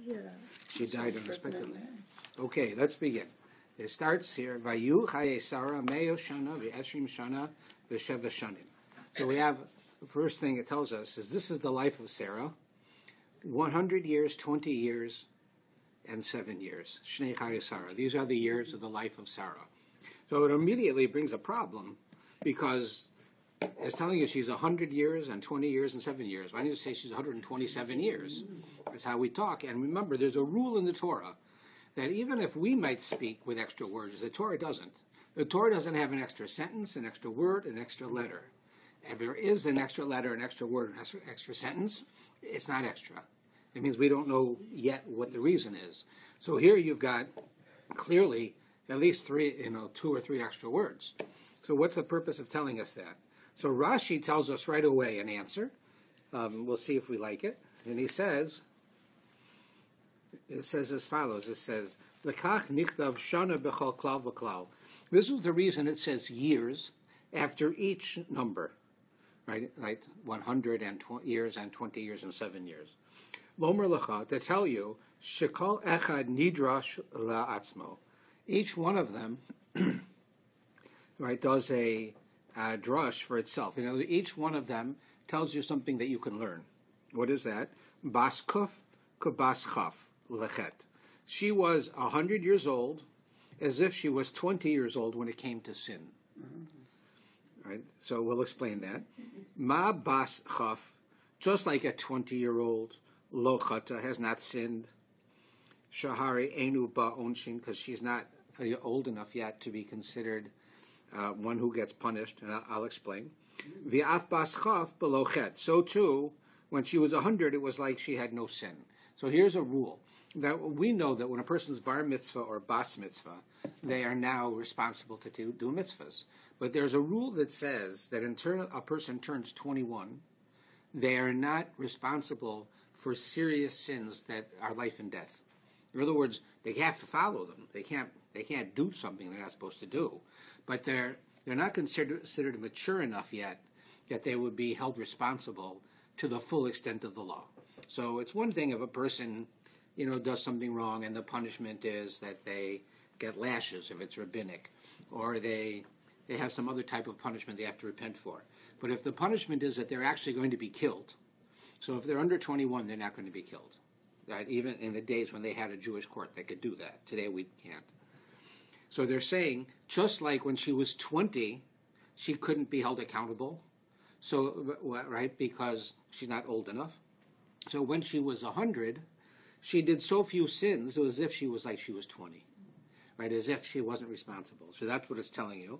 Yeah. She died unexpectedly. Okay, let's begin. It starts here. Vayu chaye Sarah meyo shana v'eshrim shana v'sheva shanim. So we have the first thing it tells us is this is the life of Sarah: 100 years, 20 years, and 7 years. Shnei chaye Sarah. These are the years of the life of Sarah. So it immediately brings a problem because it's telling you she's 100 years and 20 years and 7 years. Why don't you say she's 127 years? That's how we talk. And remember, there's a rule in the Torah that even if we might speak with extra words, the Torah doesn't. The Torah doesn't have an extra sentence, an extra word, an extra letter. If there is an extra letter, an extra word, an extra sentence, it's not extra. It means we don't know yet what the reason is. So here you've got clearly at least two or three extra words. So what's the purpose of telling us that? So Rashi tells us right away an answer. We'll see if we like it. And it says as follows. It says, L'kach nichtav shana b'chol klal v'klal. This is the reason it says years after each number, right? Like 100 years and 20 years and 7 years. Lomer l'cha, to tell you, shekol echad nidrash la'atzmo. Each one of them, right, does a drush for itself. You know, each one of them tells you something that you can learn. What is that? Bas kuf kubas chaf lechet. She was 100 years old, as if she was 20 years old when it came to sin. Mm-hmm. Right. So we'll explain that. Ma bas chaf, just like a 20-year-old lo chata has not sinned. Shahari enu ba onshin, because she's not old enough yet to be considered one who gets punished, and I'll explain. V'af bas chaf below chet. So too, when she was 100, it was like she had no sin. So here's a rule. That we know that when a person's bar mitzvah or bas mitzvah, they are now responsible to do mitzvahs. But there's a rule that says that until a person turns 21, they are not responsible for serious sins that are life and death. In other words, they have to follow them. They can't do something they're not supposed to do. But they're not considered mature enough yet that they would be held responsible to the full extent of the law. So it's one thing if a person, does something wrong and the punishment is that they get lashes if it's rabbinic, or they have some other type of punishment they have to repent for. But if the punishment is that they're actually going to be killed, so if they're under 21, they're not going to be killed. Right? Even in the days when they had a Jewish court, they could do that. Today we can't. So they're saying, just like when she was 20, she couldn't be held accountable, so right, because she's not old enough. So when she was 100, she did so few sins, it was as if she was 20, right? As if she wasn't responsible. So that's what it's telling you,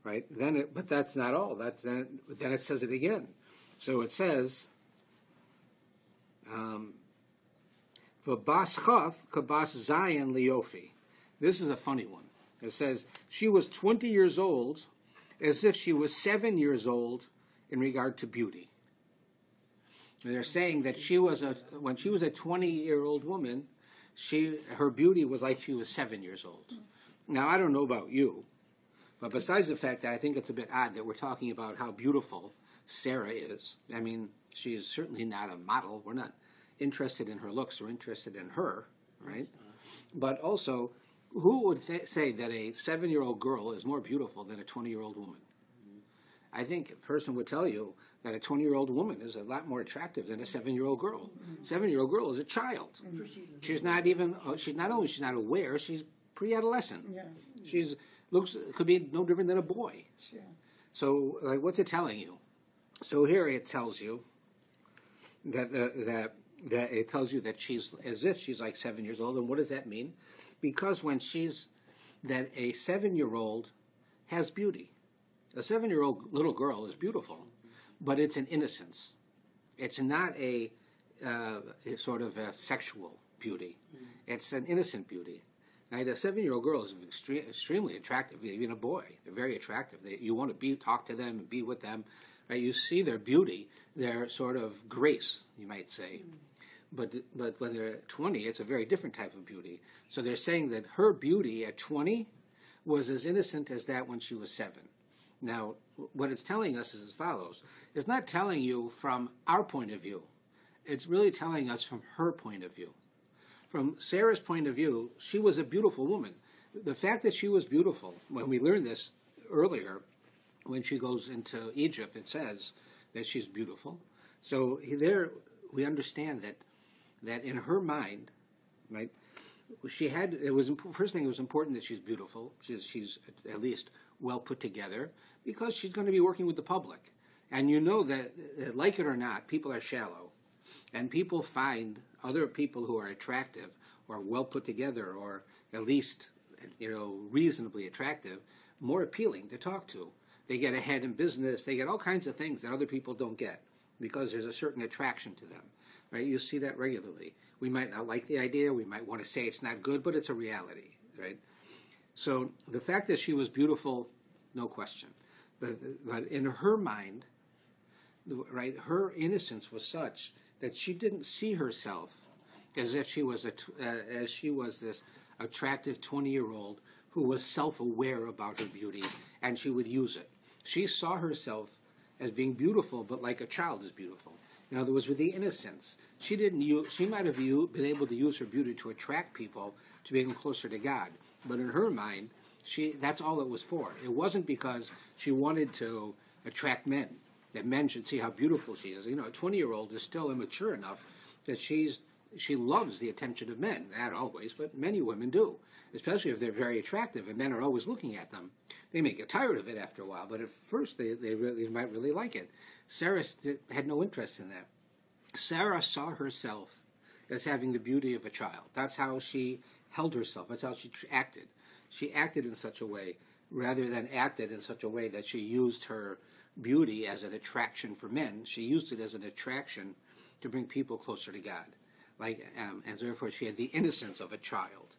right? But that's not all. Then it says it again. So it says, "V'bas chaf kabas zayin liyofi." This is a funny one. It says she was 20 years old, as if she was 7 years old in regard to beauty. And they're saying that when she was a 20-year-old woman, her beauty was like she was 7 years old. Now, I don't know about you, but besides the fact that I think it's a bit odd that we're talking about how beautiful Sarah is, I mean, she's certainly not a model. We're not interested in her looks. We're interested in her, right? But also, who would say that a 7-year-old girl is more beautiful than a 20-year-old woman? I think a person would tell you that a 20-year-old woman is a lot more attractive than a 7-year-old girl. 7-year-old girl is a child. She's not aware, she's pre-adolescent. Yeah. Could be no different than a boy. Yeah. So, what's it telling you? So here it tells you that it tells you that she's as if she's like 7 years old. And what does that mean? Because that a 7-year-old has beauty. A 7-year-old little girl is beautiful, but it's an innocence. It's not a sort of a sexual beauty. It's an innocent beauty. Right? A 7-year-old girl is extremely attractive. Even a boy, they're very attractive. You want to talk to them and be with them. Right? You see their beauty, their sort of grace, you might say. But when they're 20, it's a very different type of beauty. So they're saying that her beauty at 20 was as innocent as that when she was 7. Now, what it's telling us is as follows. It's not telling you from our point of view. It's really telling us from her point of view. from Sarah's point of view, she was a beautiful woman. The fact that she was beautiful, when we learned this earlier, when she goes into Egypt, it says that she's beautiful. So there we understand that in her mind, right, first thing, it was important that she's beautiful. She's at least well put together, because she's going to be working with the public. And you know that, like it or not, people are shallow. And people find other people who are attractive or well put together, or at least, reasonably attractive, more appealing to talk to. They get ahead in business. They get all kinds of things that other people don't get, because there's a certain attraction to them. Right? You see that regularly. We might not like the idea. We might want to say it's not good, but it's a reality. Right? So the fact that she was beautiful, no question. But in her mind, right, her innocence was such that she didn't see herself as if she was this attractive 20-year-old who was self-aware about her beauty, and she would use it. She saw herself as being beautiful, but like a child is beautiful. In other words, with the innocence. She might have been able to use her beauty to attract people to bring them closer to God. But in her mind, that's all it was for. It wasn't because she wanted to attract men, that men should see how beautiful she is. A 20-year-old is still immature enough that she loves the attention of men. Not always, but many women do, especially if they're very attractive and men are always looking at them. They may get tired of it after a while, but at first they might really like it. Sarah had no interest in that. Sarah saw herself as having the beauty of a child. That's how she held herself. That's how she acted. She acted in such a way, rather than acted in such a way that she used her beauty as an attraction for men. She used it as an attraction to bring people closer to God. And therefore she had the innocence of a child.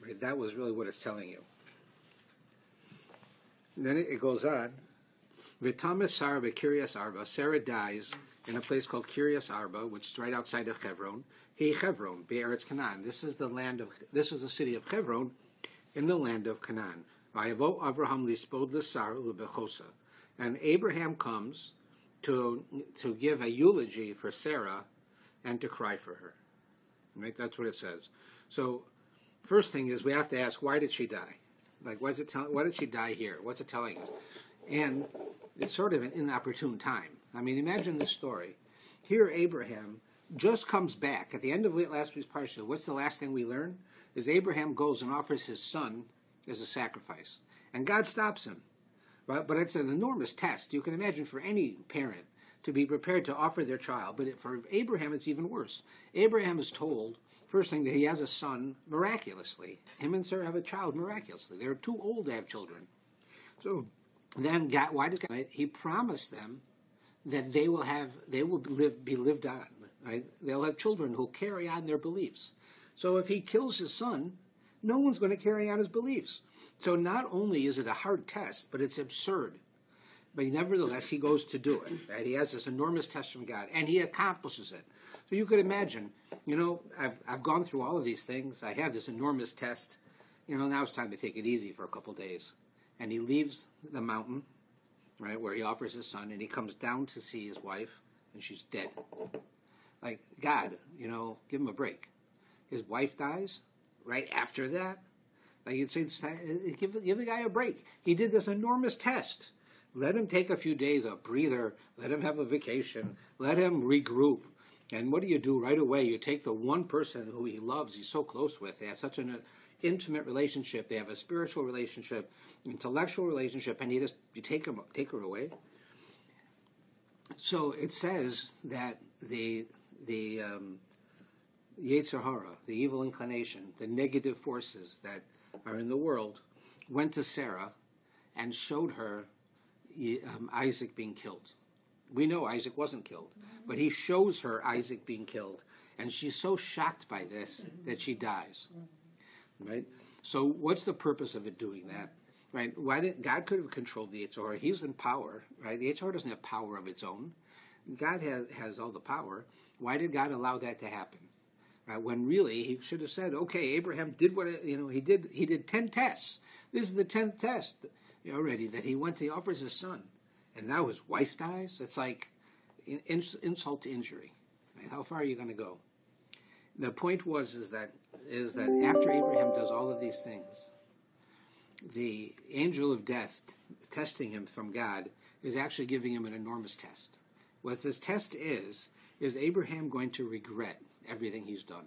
Right? That was really what it's telling you. And then it goes on. V'tames Sarah b'Kiryas Arba. Sarah dies in a place called Kiryas Arba, which is right outside of Hebron. He Hebron, Be'eretz Canaan. This is the city of Hebron, in the land of Canaan. Vayavo Avraham lispod l'Sar u'bechosa. And Abraham comes to give a eulogy for Sarah and to cry for her. Right? That's what it says. So, first thing is we have to ask, why did she die? Why did she die here? What's it telling us? And it's sort of an inopportune time. I mean, imagine this story. Here Abraham just comes back. At the end of last week's parsha, what's the last thing we learn? Is Abraham goes and offers his son as a sacrifice. And God stops him. But it's an enormous test. You can imagine for any parent to be prepared to offer their child. But for Abraham, it's even worse. Abraham is told, first thing, that he has a son miraculously. Him and Sarah have a child miraculously. They're too old to have children. So then God, why does God? He promised them that they will be lived on. Right? They'll have children who'll carry on their beliefs. So if he kills his son, no one's going to carry on his beliefs. So not only is it a hard test, but it's absurd. But nevertheless, he goes to do it. Right? He has this enormous test from God, and he accomplishes it. So you could imagine, I've gone through all of these things. I have this enormous test. Now it's time to take it easy for a couple of days. And he leaves the mountain, right, where he offers his son, and he comes down to see his wife, and she's dead. Like, God, give him a break. His wife dies right after that. Like, you'd say, give the guy a break. He did this enormous test. Let him take a few days, a breather. Let him have a vacation. Let him regroup. And what do you do right away? You take the one person who he loves, he's so close with. They have such an intimate relationship. They have a spiritual relationship, intellectual relationship, and you take her away. So it says that the Yetzer Hara, the evil inclination, the negative forces that are in the world, went to Sarah and showed her Isaac being killed. We know Isaac wasn't killed, but he shows her Isaac being killed, and she's so shocked by this that she dies. Right? So what's the purpose of it doing that? Right? God could have controlled the Yetzer Hara. He's in power. Right? The Yetzer Hara doesn't have power of its own. God has all the power. Why did God allow that to happen? Right? When really he should have said, okay, Abraham did what he did. He did 10 tests. This is the 10th test already that he offers his son, and now his wife dies. It's like insult to injury. Right? How far are you going to go? The point is that is that after Abraham does all of these things, the angel of death testing him from God is actually giving him an enormous test. What this test is Abraham going to regret everything he's done?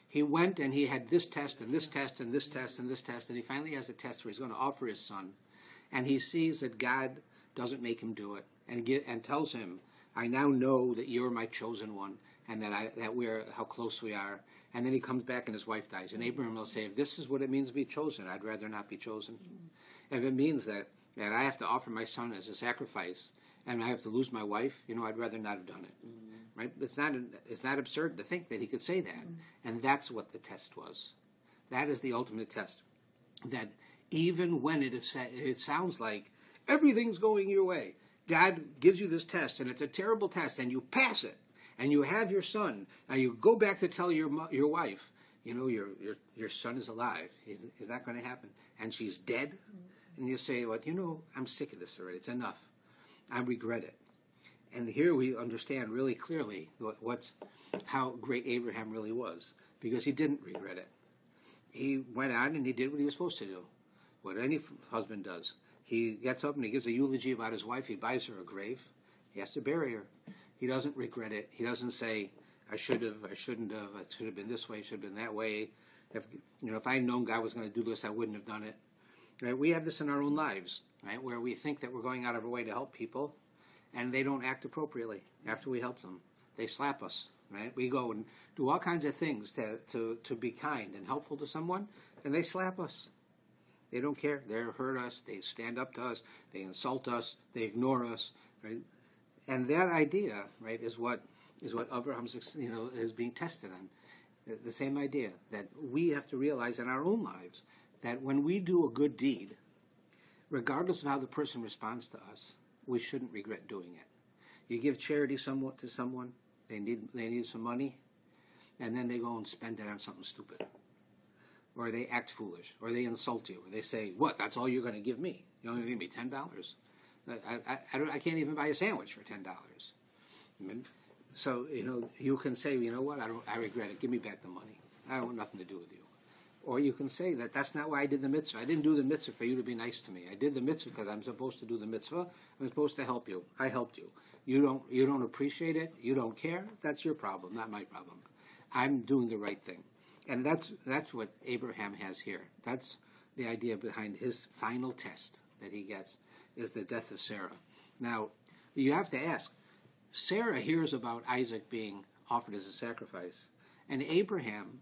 He went and he had this test and this test and this test and this test, and he finally has a test where he's going to offer his son, and he sees that God doesn't make him do it, and tells him, I now know that you're my chosen one, and that we're how close we are. And then he comes back and his wife dies. And Abraham will say, if this is what it means to be chosen, I'd rather not be chosen. If it means that I have to offer my son as a sacrifice and I have to lose my wife, I'd rather not have done it. Right? It's not absurd to think that he could say that. And that's what the test was. That is the ultimate test. That even when it sounds like everything's going your way, God gives you this test, and it's a terrible test, and you pass it, and you have your son, and you go back to tell your wife, your son is alive. He's not going to happen, and she's dead. And you say, well, I'm sick of this already. It's enough. I regret it. And here we understand really clearly how great Abraham really was, because he didn't regret it. He went on and he did what he was supposed to do, what any husband does. He gets up and he gives a eulogy about his wife. He buys her a grave. He has to bury her. He doesn't regret it. He doesn't say, I should have, I shouldn't have, it should have been this way, it should have been that way. If I had known God was going to do this, I wouldn't have done it. Right? We have this in our own lives, right, where we think that we're going out of our way to help people, and they don't act appropriately after we help them. They slap us. Right? We go and do all kinds of things to be kind and helpful to someone, and they slap us. They don't care. They hurt us. They stand up to us. They insult us. They ignore us. Right? And that idea, right, is what Avram is being tested on. The same idea that we have to realize in our own lives that when we do a good deed, regardless of how the person responds to us, we shouldn't regret doing it. You give charity to someone, they need some money, and then they go and spend it on something stupid. Or they act foolish, or they insult you, or they say, what, that's all you're going to give me? You're only going to give me $10? I can't even buy a sandwich for $10. So, you can say, what, I regret it, give me back the money. I don't want nothing to do with you. Or you can say that's not why I did the mitzvah. I didn't do the mitzvah for you to be nice to me. I did the mitzvah because I'm supposed to do the mitzvah. I'm supposed to help you. I helped you. You don't appreciate it. You don't care. That's your problem, not my problem. I'm doing the right thing. And that's what Abraham has here. That's the idea behind his final test that he gets, is the death of Sarah. Now, you have to ask, Sarah hears about Isaac being offered as a sacrifice, and Abraham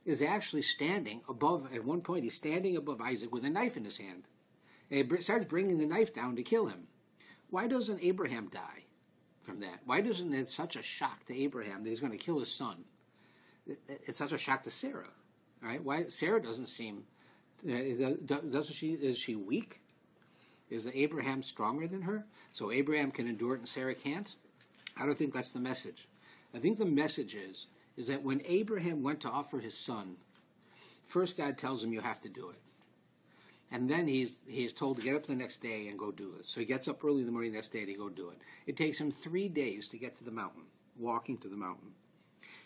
is actually standing above, at one point he's standing above Isaac with a knife in his hand. And he starts bringing the knife down to kill him. Why doesn't Abraham die from that? Why doesn't it such a shock to Abraham that he's going to kill his son? It's such a shock to Sarah, right? Why Sarah doesn't seem, doesn't she? Is she weak? Is Abraham stronger than her? So Abraham can endure it and Sarah can't? I don't think that's the message. I think the message is that when Abraham went to offer his son, first God tells him you have to do it, and then he's told to get up the next day and go do it. So he gets up early in the morning the next day to go do it. It takes him 3 days to get to the mountain, walking to the mountain.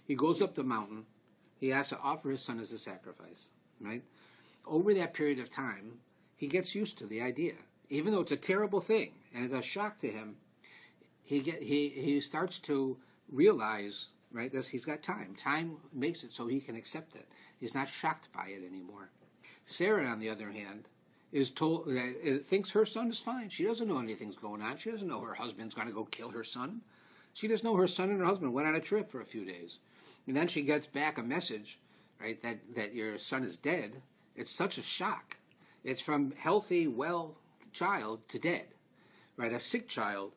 He goes up the mountain. He has to offer his son as a sacrifice, right? Over that period of time, he gets used to the idea. Even though it's a terrible thing and it's a shock to him, he starts to realize, right, that he's got time. Time makes it so he can accept it. He's not shocked by it anymore. Sarah, on the other hand, thinks her son is fine. She doesn't know anything's going on. She doesn't know her husband's going to go kill her son. She just knows her son and her husband went on a trip for a few days. And then she gets back a message, right, that your son is dead. It's such a shock. It's from healthy, well child to dead, right? A sick child,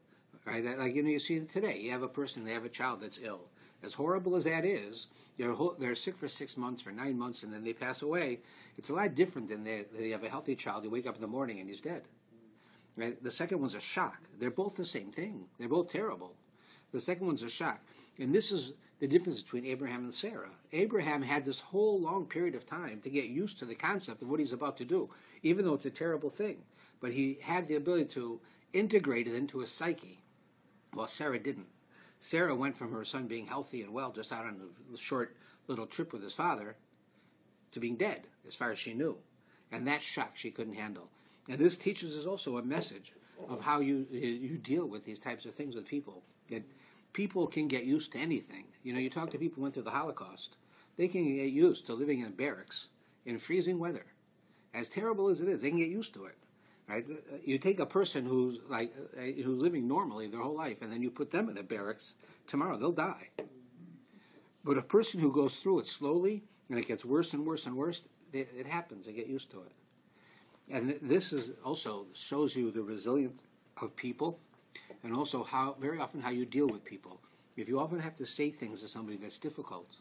right? Like, you see it today. You have they have a child that's ill. As horrible as that is, they're sick for 6 months, for 9 months, and then they pass away. It's a lot different than they have a healthy child. You wake up in the morning and he's dead. Right? The second one's a shock. They're both the same thing. They're both terrible. The second one's a shock. And this is the difference between Abraham and Sarah. Abraham had this whole long period of time to get used to the concept of what he's about to do, even though it's a terrible thing. But he had the ability to integrate it into his psyche, while Sarah didn't. Sarah went from her son being healthy and well, just out on a short little trip with his father, to being dead, as far as she knew. And that shock she couldn't handle. And this teaches us also a message of how you deal with these types of things with people. That people can get used to anything. You know, you talk to people who went through the Holocaust. They can get used to living in barracks in freezing weather. As terrible as it is, they can get used to it. Right? You take a person who's living normally their whole life, and then you put them in a barracks tomorrow, they'll die. But a person who goes through it slowly, and it gets worse and worse and worse, it happens. They get used to it. And this is also shows you the resilience of people, and also very often how you deal with people. If you often have to say things to somebody that's difficult,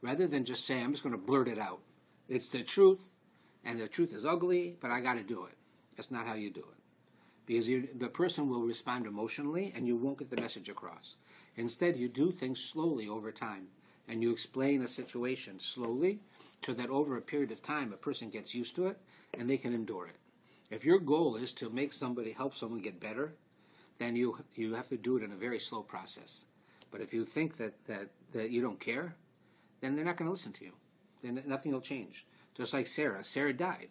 rather than just say, I'm just going to blurt it out. It's the truth, and the truth is ugly, but I got to do it. That's not how you do it. Because the person will respond emotionally, and you won't get the message across. Instead, you do things slowly over time, and you explain a situation slowly, so that over a period of time, a person gets used to it, and they can endure it. If your goal is to help someone get better, then you have to do it in a very slow process. But if you think that you don't care, then they're not going to listen to you. Then nothing will change. Just like Sarah. Sarah died.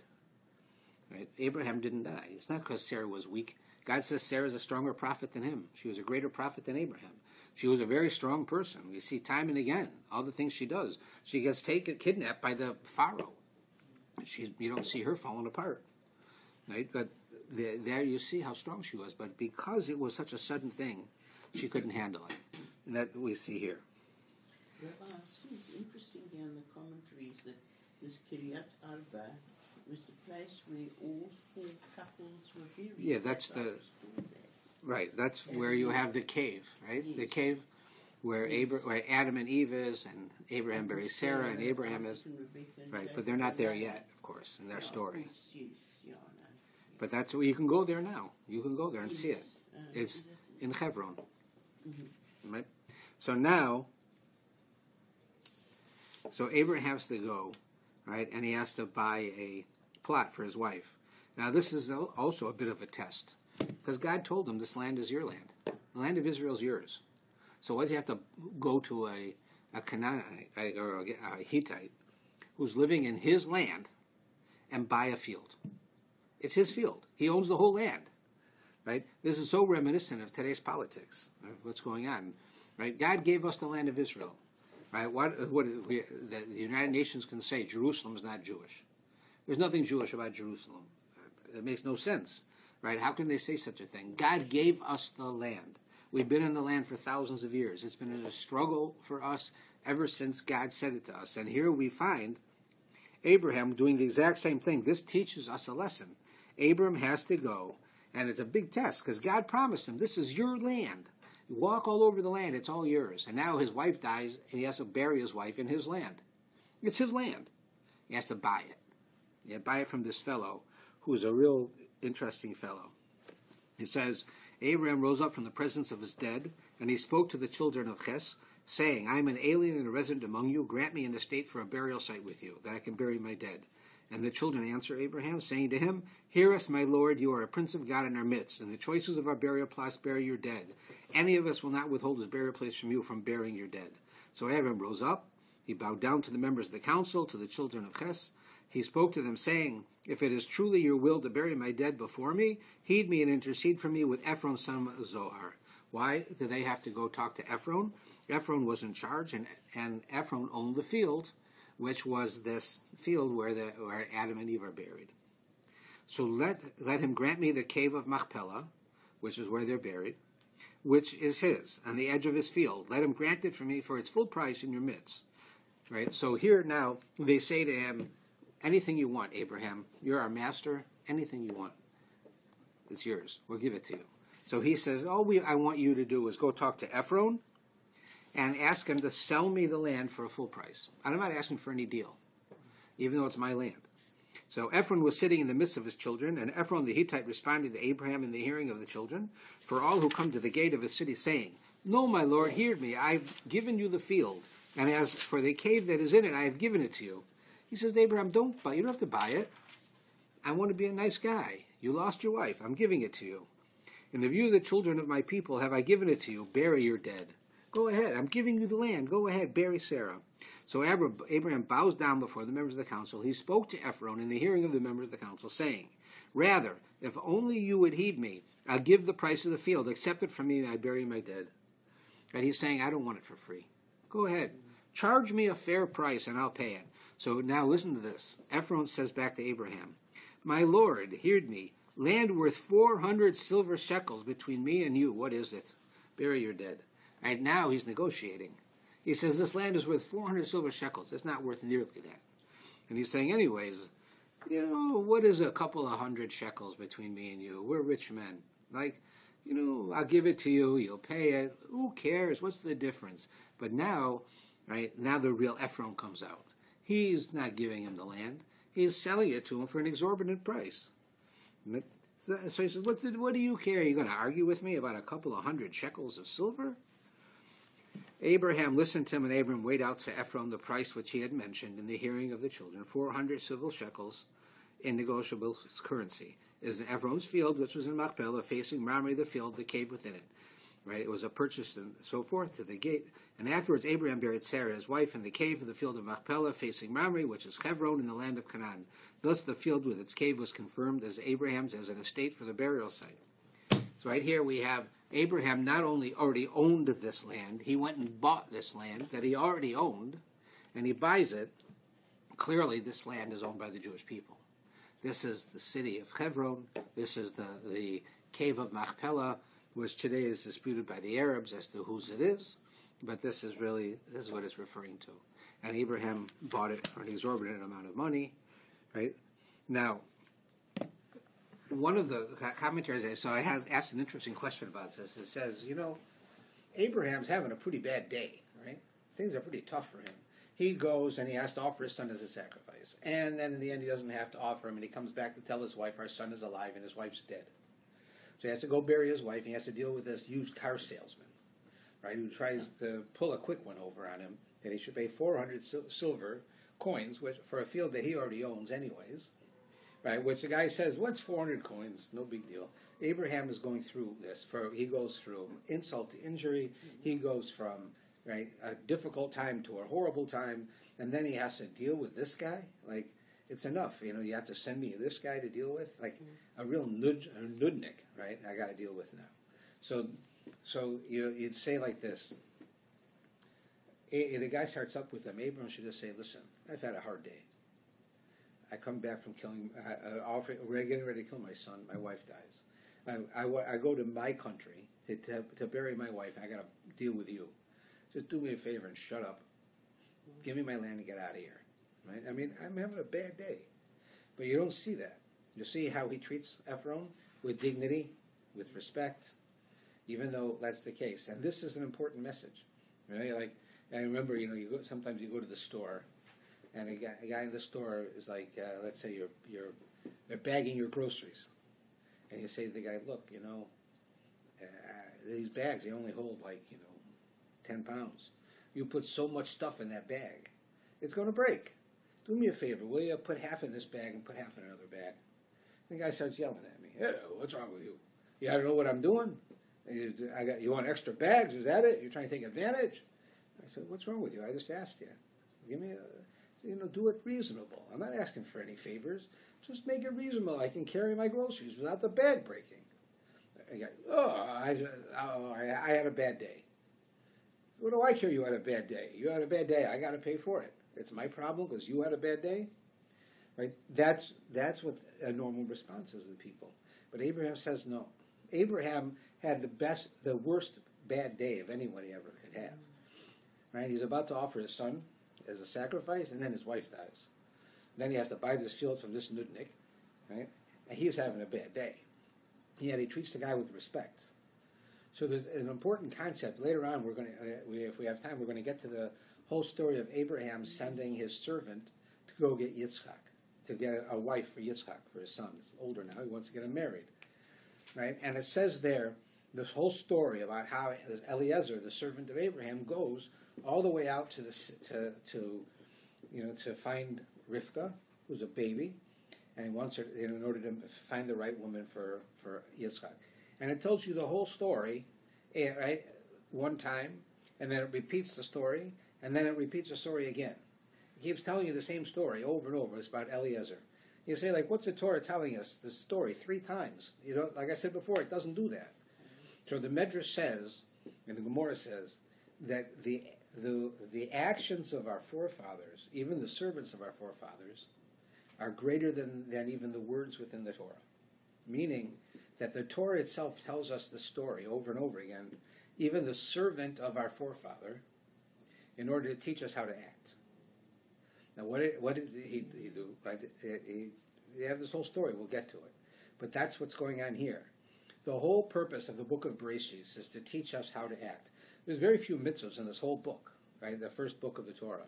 Right? Abraham didn't die. It's not because Sarah was weak. God says Sarah is a stronger prophet than him. She was a greater prophet than Abraham. She was a very strong person. We see time and again all the things she does. She gets kidnapped by the Pharaoh. You don't see her falling apart. Right? But there you see how strong she was. But because it was such a sudden thing, she couldn't handle it. And that we see here. Rabbi, it's interesting here in the commentaries that this Kiryat Arba was the place where all four couples were buried. Yeah, that's right. That's where you have the cave, right? Yes. The cave where where Adam and Eve is, and Abraham buries Sarah, and Abraham is right. But they're not there yet, of course, in their story. But that's where you can go there now. You can go there and see it. It's in Hebron, right? So now, Abraham has to go, right, and he has to buy a plot for his wife. Now, this is also a bit of a test, because God told him this land is your land. The land of Israel is yours. So why does he have to go to a Canaanite or a Hittite who's living in his land and buy a field? It's his field. He owns the whole land, right? This is so reminiscent of today's politics, of what's going on, right? God gave us the land of Israel, right? The United Nations can say Jerusalem's not Jewish. There's nothing Jewish about Jerusalem. It makes no sense, right? How can they say such a thing? God gave us the land. We've been in the land for thousands of years. It's been a struggle for us ever since God said it to us. And here we find Abraham doing the exact same thing. This teaches us a lesson. Abram has to go, and it's a big test, because God promised him, this is your land. You walk all over the land, it's all yours. And now his wife dies, and he has to bury his wife in his land. It's his land. He has to buy it. You buy it from this fellow, who's a real interesting fellow. It says, Abraham rose up from the presence of his dead, and he spoke to the children of Ches, saying, I am an alien and a resident among you. Grant me an estate for a burial site with you, that I can bury my dead. And the children answer Abraham, saying to him, Hear us, my Lord, you are a prince of God in our midst, and the choices of our burial plots bury your dead. Any of us will not withhold his burial place from you from burying your dead. So Abraham rose up, he bowed down to the members of the council, to the children of Ches. He spoke to them, saying, If it is truly your will to bury my dead before me, heed me and intercede for me with Ephron son of Zohar. Why do they have to go talk to Ephron? Ephron was in charge, and Ephron owned the field, which was this field where Adam and Eve are buried. So let him grant me the cave of Machpelah, which is where they're buried, which is his, on the edge of his field. Let him grant it for me for its full price in your midst. Right? So here now, they say to him, anything you want, Abraham. You're our master. Anything you want. It's yours. We'll give it to you. So he says, all I want you to do is go talk to Ephron and ask him to sell me the land for a full price. I'm not asking for any deal, even though it's my land. So Ephron was sitting in the midst of his children, and Ephron the Hittite responded to Abraham in the hearing of the children, for all who come to the gate of his city, saying, No, my lord, hear me. I've given you the field, and as for the cave that is in it, I have given it to you. He says to Abraham, you don't have to buy it. I want to be a nice guy. You lost your wife. I'm giving it to you. In the view of the children of my people have I given it to you. Bury your dead. Go ahead. I'm giving you the land. Go ahead. Bury Sarah. So Abraham bows down before the members of the council. He spoke to Ephron in the hearing of the members of the council, saying, "Rather, if only you would heed me, I'll give the price of the field. Accept it from me, and I bury my dead." And he's saying, I don't want it for free. Go ahead. Charge me a fair price, and I'll pay it. So now listen to this. Ephron says back to Abraham, "My lord, hear me. Land worth 400 silver shekels between me and you. What is it? Bury your dead." And now he's negotiating. He says, this land is worth 400 silver shekels. It's not worth nearly that. And he's saying, anyways, what is a couple of hundred shekels between me and you? We're rich men. I'll give it to you. You'll pay it. Who cares? What's the difference? But now, now the real Ephron comes out. He's not giving him the land. He's selling it to him for an exorbitant price. So he says, what do you care? Are you going to argue with me about a couple of hundred shekels of silver? Abraham listened to him, and Abraham weighed out to Ephron the price which he had mentioned in the hearing of the children, 400 silver shekels in negotiable currency. Is Ephron's field, which was in Machpelah, facing Mamre, the field, the cave within it. It was a purchase and so forth to the gate. And afterwards Abraham buried Sarah, his wife, in the cave of the field of Machpelah, facing Mamre, which is Hebron, in the land of Canaan. Thus the field with its cave was confirmed as Abraham's as an estate for the burial site. So right here we have Abraham not only already owned this land, he went and bought this land that he already owned, and he buys it. Clearly this land is owned by the Jewish people. This is the city of Hebron. This is the cave of Machpelah, which today is disputed by the Arabs as to whose it is, but this is what it's referring to. And Abraham bought it for an exorbitant amount of money, right? Now, one of the commentaries, I asked an interesting question about this. It says, Abraham's having a pretty bad day, right? Things are pretty tough for him. He goes and he has to offer his son as a sacrifice. And then in the end he doesn't have to offer him, and he comes back to tell his wife, our son is alive and his wife's dead. So he has to go bury his wife, and he has to deal with this used car salesman, right, who tries to pull a quick one over on him, that he should pay 400 silver coins for a field that he already owns anyways, right, which the guy says, what's 400 coins? No big deal. Abraham is going through this. He goes from insult to injury. He goes from a difficult time to a horrible time, and then he has to deal with this guy. It's enough. You have to send me this guy to deal with, a real nudnik, right? I got to deal with now. So you'd say like this. The guy starts up with him. Abraham should just say, listen, I've had a hard day. I come back from we're getting ready to kill my son. My wife dies. I go to my country to bury my wife. I got to deal with you. Just do me a favor and shut up. Give me my land and get out of here. Right? I'm having a bad day. But you don't see that. You see how he treats Ephron with dignity, with respect, even though that's the case. And this is an important message. Right? I remember, sometimes you go to the store, and a guy in the store is let's say they're bagging your groceries. And you say to the guy, look, these bags, they only hold 10 pounds. You put so much stuff in that bag, it's going to break. Do me a favor, will you put half in this bag and put half in another bag? And the guy starts yelling at me. Hey, what's wrong with you? You don't know what I'm doing? You want extra bags? Is that it? You're trying to take advantage? I said, what's wrong with you? I just asked you. Give me do it reasonable. I'm not asking for any favors. Just make it reasonable. I can carry my groceries without the bag breaking. I had a bad day. What do I care you had a bad day? You had a bad day. I got to pay for it. It's my problem because you had a bad day. Right? That's what a normal response is with people. But Abraham says no. Abraham had the worst bad day of anyone he ever could have. Right? He's about to offer his son as a sacrifice, and then his wife dies. Then he has to buy this field from this nudnik, right? And he's having a bad day. Yet he treats the guy with respect. So there's an important concept. Later on, if we have time, we're going to get to the whole story of Abraham sending his servant to go get Yitzchak, to get a wife for Yitzchak, for his son. He's older now. He wants to get him married, right? And it says there, this whole story about how Eliezer, the servant of Abraham, goes all the way out to find Rivka, who's a baby, and he wants her in order to find the right woman for Yitzchak. And it tells you the whole story, right, one time, and then it repeats the story, And then it repeats the story again. It keeps telling you the same story over and over. It's about Eliezer. You say, like, what's the Torah telling us this story 3 times? You know, like I said before, it doesn't do that. So the Medrash says, and the Gemara says, that the actions of our forefathers, even the servants of our forefathers, are greater than even the words within the Torah. Meaning that the Torah itself tells us the story over and over again, even the servant of our forefather, in order to teach us how to act. Now, what did he do? Right? He have this whole story. We'll get to it. But that's what's going on here. The whole purpose of the book of BERESHIS is to teach us how to act. There's very few mitzvahs in this whole book, right? The first book of the Torah.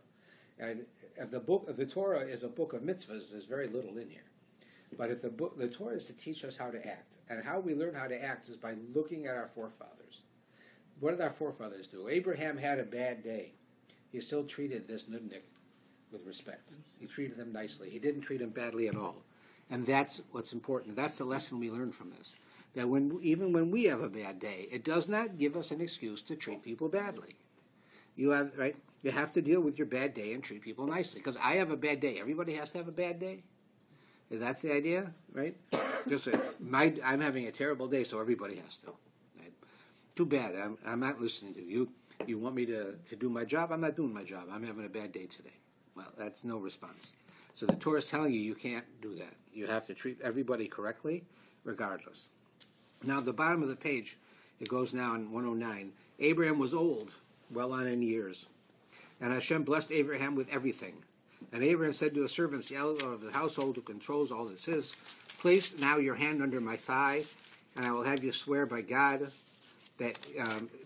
And if the book of the Torah is a book of mitzvahs, there's very little in here. But if the Torah is to teach us how to act, and how we learn how to act is by looking at our forefathers. What did our forefathers do? Abraham had a bad day. He still treated this nudnik with respect. He treated him nicely. He didn't treat him badly at all. And that's what's important. That's the lesson we learn from this. That even when we have a bad day, it does not give us an excuse to treat people badly. You have to deal with your bad day and treat people nicely. Because I have a bad day. Everybody has to have a bad day. Is that the idea, right? I'm having a terrible day, so everybody has to. Right? Too bad. I'm not listening to you. You want me to do my job? I'm not doing my job. I'm having a bad day today. Well, that's no response. So the Torah is telling you can't do that. You have to treat everybody correctly, regardless. Now, at the bottom of the page, it goes now in 109. Abraham was old, well on in years. And Hashem blessed Abraham with everything. And Abraham said to his servants, the elder of the household who controls all this is, place now your hand under my thigh, and I will have you swear by God that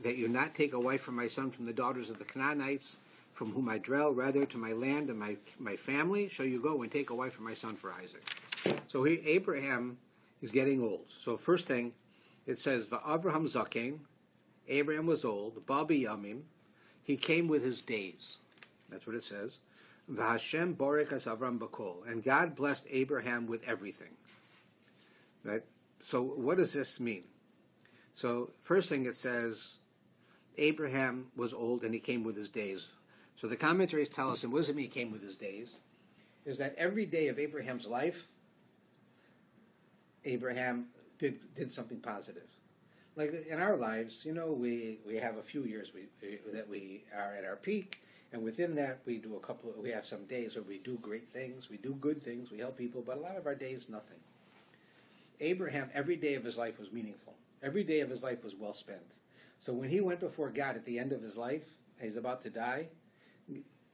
you not take a wife from my son from the daughters of the Canaanites, from whom I dwell, rather to my land and my family shall you go and take a wife for my son for Isaac. So Abraham is getting old. So first thing, it says, Va'avraham zaken, Abraham was old, Babi Yamim, he came with his days. That's what it says. V'Hashem borek as Avram bakol, and God blessed Abraham with everything. Right? So what does this mean? So first thing it says, Abraham was old and he came with his days. So the commentaries tell us, and what does it mean he came with his days? Is that every day of Abraham's life, Abraham did something positive. Like in our lives, you know, we have a few years that we are at our peak, and within that we have some days where we do great things, we do good things, we help people, but a lot of our days, nothing. Abraham, every day of his life was meaningful. Every day of his life was well spent. So when he went before God at the end of his life, he's about to die,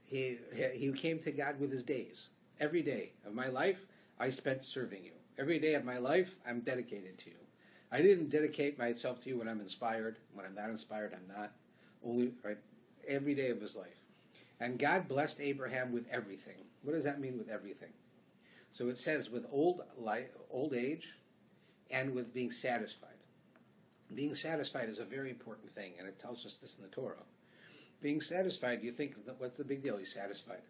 he came to God with his days. Every day of my life, I spent serving you. Every day of my life, I'm dedicated to you. I didn't dedicate myself to you when I'm inspired. When I'm not inspired, I'm not. Only right, every day of his life. And God blessed Abraham with everything. What does that mean with everything? So it says with old age and with being satisfied. Being satisfied is a very important thing, and it tells us this in the Torah. Being satisfied, you think, what's the big deal? He's satisfied.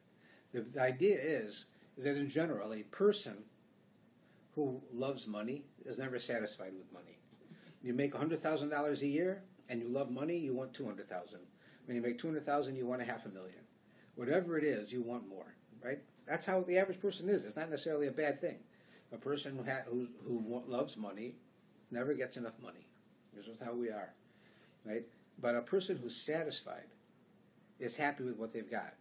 The idea is that in general, a person who loves money is never satisfied with money. You make $100,000 a year, and you love money, you want $200,000. When you make $200,000, you want $500,000. Whatever it is, you want more, right? That's how the average person is. It's not necessarily a bad thing. A person who loves money never gets enough money. This is how we are, right? But a person who's satisfied is happy with what they've got.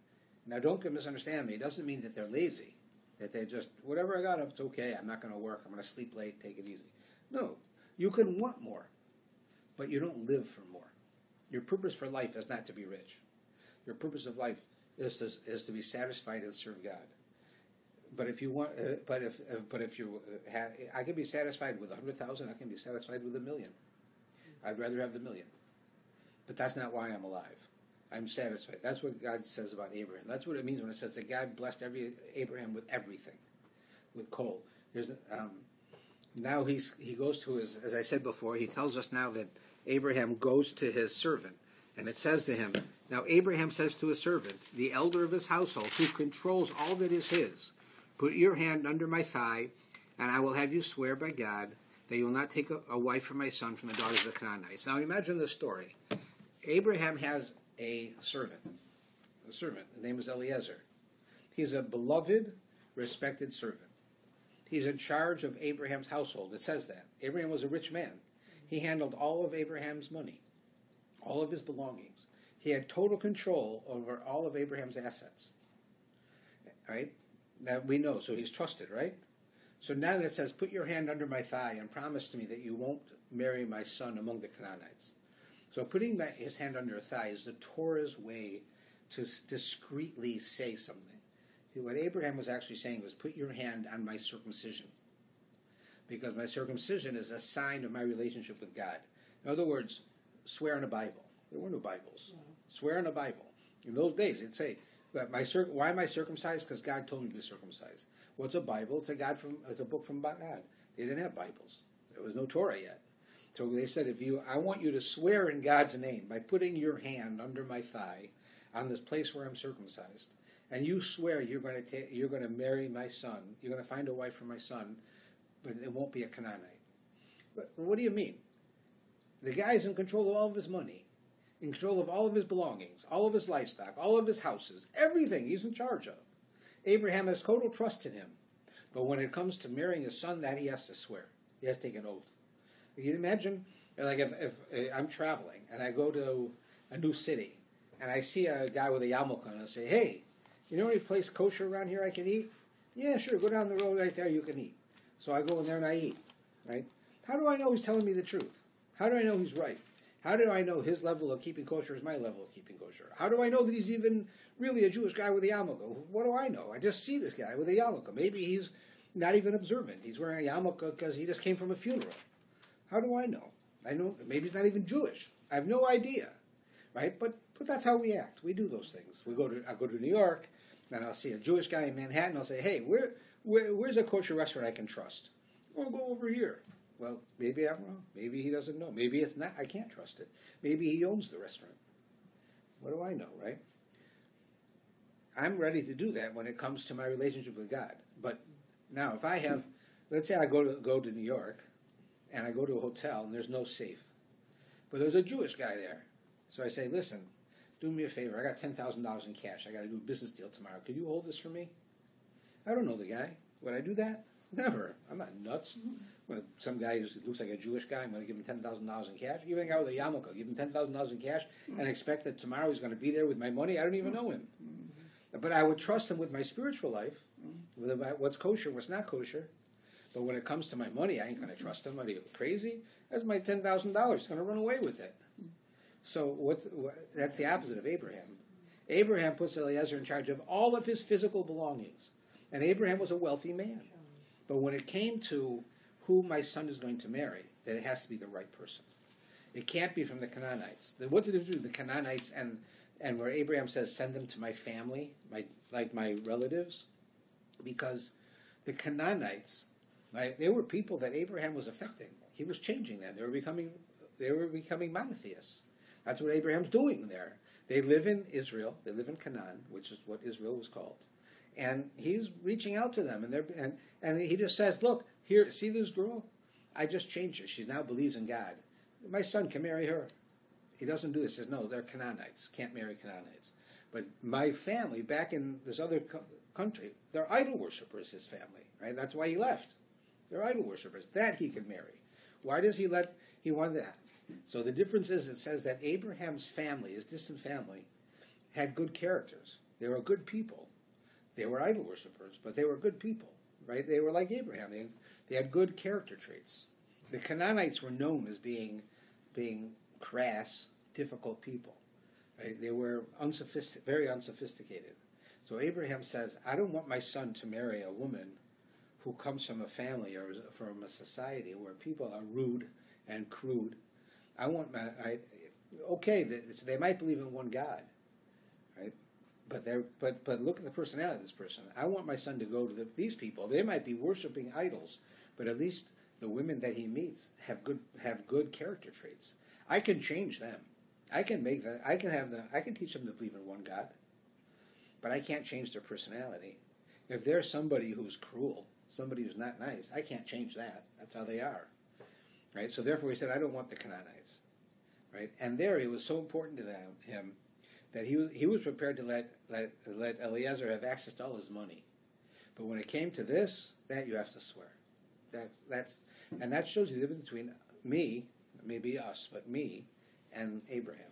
Now, don't misunderstand me. It doesn't mean that they're lazy, that they just, whatever I got, it's okay. I'm not going to work. I'm going to sleep late, take it easy. No, you can want more, but you don't live for more. Your purpose for life is not to be rich. Your purpose of life is to be satisfied and serve God. But if you want, I can be satisfied with 100,000. I can be satisfied with 1,000,000. I'd rather have the 1,000,000. But that's not why I'm alive. I'm satisfied. That's what God says about Abraham. That's what it means when it says that God blessed Abraham with everything, with coal. Now he goes to his, as I said before, he tells us now that Abraham goes to his servant, and it says to him, now Abraham says to his servant, the elder of his household, who controls all that is his, put your hand under my thigh, and I will have you swear by God that you will not take a wife for my son from the daughters of the Canaanites. Now imagine this story. Abraham has a servant. a servant. His name is Eliezer. He's a beloved, respected servant. He's in charge of Abraham's household. It says that. Abraham was a rich man. He handled all of Abraham's money, all of his belongings. He had total control over all of Abraham's assets. Right? That we know. So he's trusted, right? So now it says, put your hand under my thigh and promise to me that you won't marry my son among the Canaanites. So putting his hand under her thigh is the Torah's way to discreetly say something. What Abraham was actually saying was, put your hand on my circumcision. Because my circumcision is a sign of my relationship with God. In other words, swear on a Bible. There were no Bibles. No. Swear on a Bible. In those days, it'd say, why am I circumcised? Because God told me to be circumcised. What's a Bible? It's a book from God. They didn't have Bibles. There was no Torah yet. So they said, I want you to swear in God's name by putting your hand under my thigh on this place where I'm circumcised, and you swear you're going to marry my son. You're going to find a wife for my son, but it won't be a Canaanite. But what do you mean? The guy's in control of all of his money, in control of all of his belongings, all of his livestock, all of his houses, everything he's in charge of. Abraham has total trust in him. But when it comes to marrying his son, that he has to swear. He has to take an oath. You can imagine, like if I'm traveling and I go to a new city and I see a guy with a yarmulke and I say, hey, you know any place kosher around here I can eat? Yeah, sure, go down the road right there, you can eat. So I go in there and I eat, right? How do I know he's telling me the truth? How do I know he's right? How do I know his level of keeping kosher is my level of keeping kosher? How do I know that he's even really a Jewish guy with a yarmulke? What do I know? I just see this guy with a yarmulke. Maybe he's not even observant. He's wearing a yarmulke because he just came from a funeral. How do I know? I know maybe he's not even Jewish. I have no idea, right? But that's how we act. We do those things. I go to New York, and I'll see a Jewish guy in Manhattan. I'll say, hey, where's a kosher restaurant I can trust? Well, go over here. Well, maybe I'm wrong. Maybe he doesn't know. Maybe it's not. I can't trust it. Maybe he owns the restaurant. What do I know, right? I'm ready to do that when it comes to my relationship with God. But now, if I have, let's say I go to New York, and I go to a hotel, and there's no safe. But there's a Jewish guy there. So I say, listen, do me a favor. I got $10,000 in cash. I got to do a business deal tomorrow. Could you hold this for me? I don't know the guy. Would I do that? Never. I'm not nuts. When some guy who looks like a Jewish guy, I'm going to give him $10,000 in cash. Even a guy with a yarmulke, give him $10,000 in cash and expect that tomorrow he's going to be there with my money. I don't even know him. But I would trust him with my spiritual life, with what's kosher, what's not kosher. But when it comes to my money, I ain't going to trust him. Are you crazy? That's my $10,000. He's going to run away with it. So that's the opposite of Abraham. Abraham puts Eliezer in charge of all of his physical belongings. And Abraham was a wealthy man. But when it came to who my son is going to marry, that it has to be the right person. It can't be from the Canaanites. What's the difference between the Canaanites and where Abraham says, send them to my family, my relatives? Because the Canaanites, right, they were people that Abraham was affecting. He was changing them. They were becoming monotheists. That's what Abraham's doing there. They live in Israel. They live in Canaan, which is what Israel was called. And he's reaching out to them, and he just says, look, here, see this girl? I just changed her. She now believes in God. My son can marry her. He doesn't do this. He says, no, they're Canaanites. Can't marry Canaanites. But my family, back in this other country, they're idol worshippers, his family. Right? That's why he left. They're idol worshippers. That he can marry. Why does he wanted that? So the difference is, it says that Abraham's family, his distant family, had good characters. They were good people. They were idol worshippers, but they were good people, right? They were like Abraham. They had good character traits. The Canaanites were known as being crass, difficult people. Right? They were very unsophisticated. So Abraham says, I don't want my son to marry a woman who comes from a family or from a society where people are rude and crude. I want they might believe in one God, right? But look at the personality of this person. I want my son to go to these people. They might be worshiping idols, but at least the women that he meets have good character traits. I can change them. I can make them. I can teach them to believe in one God, but I can't change their personality. If there's somebody who's cruel, somebody who's not nice, I can't change that. That's how they are, right? So therefore, he said, I don't want the Canaanites, right? And there, it was so important to him that he was prepared to let Eliezer have access to all his money. But when it came to this, that you have to swear. And that shows you the difference between me, maybe us, but me and Abraham.